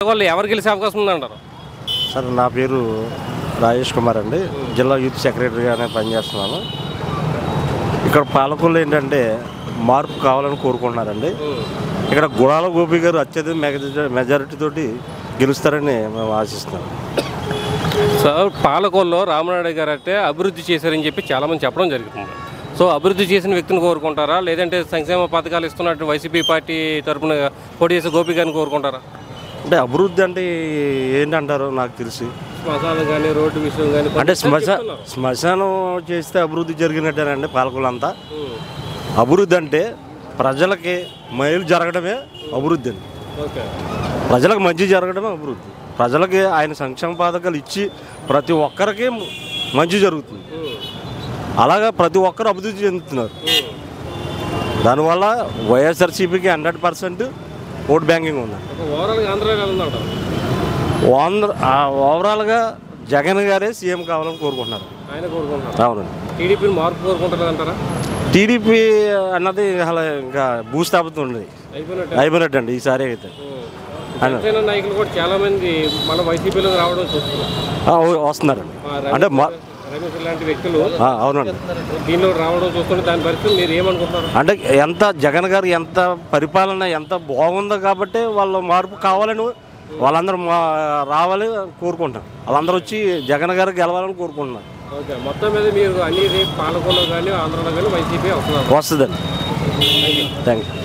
వాళ్ళు ఎవరు గెలిచే అవకాశం ఉందంటారు? సార్ నా పేరు రాజేష్ కుమార్ అండి. జిల్లా యూత్ సెక్రటరీగానే పనిచేస్తున్నాను. ఇక్కడ పాలకులు ఏంటంటే మార్పు కావాలని కోరుకుంటున్నారండి. ఇక్కడ గుడాల గోపి గారు అత్యధిక మెజారిటీ తోటి గెలుస్తారని మేము ఆశిస్తున్నాం. సార్ పాలకొల్లో రామనాయుడు గారు అంటే అభివృద్ధి చేశారని చెప్పి చాలామంది చెప్పడం జరుగుతుంది. సో అభివృద్ధి చేసిన వ్యక్తిని కోరుకుంటారా, లేదంటే సంక్షేమ పథకాలు ఇస్తున్నట్టు వైసీపీ పార్టీ తరఫున పోటీ చేసే గోపి గారిని కోరుకుంటారా? అంటే అభివృద్ధి అంటే ఏంటంటారు నాకు తెలిసి శ్మశానం కానీ రోడ్డు విషయం కానీ అంటే శ్మశానం చేస్తే అభివృద్ధి జరిగినట్టేనండి. పాలకులంతా అభివృద్ధి అంటే ప్రజలకి మేలు జరగడమే అభివృద్ధి అండి. ప్రజలకు మంచి జరగడమే అభివృద్ధి. ప్రజలకి ఆయన సంక్షేమ పథకాలు ఇచ్చి ప్రతి ఒక్కరికి మంచి జరుగుతుంది. అలాగా ప్రతి ఒక్కరు అభివృద్ధి చెందుతున్నారు. దానివల్ల వైఎస్ఆర్సీపీకి 100% ఓట్ బ్యాంకింగ్ ఉంది. ఓవరాల్గా జగన్ గారే సీఎం కావాలని కోరుకుంటున్నారు. అవునండి. టీడీపీ మార్పు కోరుకుంటారు అంటారా? టీడీపీ అన్నది అలా ఇంకా భూస్థాపితం ఉండేది అయిపోయినట్టు అండి ఈసారి అయితే. నాయకులు కూడా చాలా మంది మన వైసీపీలో రావడం చూస్తున్నారు, వస్తున్నారండి. అంటే రమేష్ లాంటి వ్యక్తులు అవునండి దీనిలో రావడం చూస్తుంటే దాని పరిస్థితి మీరు ఏమనుకుంటున్నారు? అంటే ఎంత జగన్ గారు ఎంత పరిపాలన ఎంత బాగుందో కాబట్టి వాళ్ళ మార్పు కావాలని వాళ్ళందరూ రావాలి కోరుకుంటారు. వాళ్ళందరూ వచ్చి జగన్ గారు గెలవాలని కోరుకుంటున్నారు. ఓకే, మొత్తం మీద మీరు అన్ని పాలకొల్లో కానీ ఆంధ్రలో కానీ వైసీపీ వస్తుందండి. Thank you.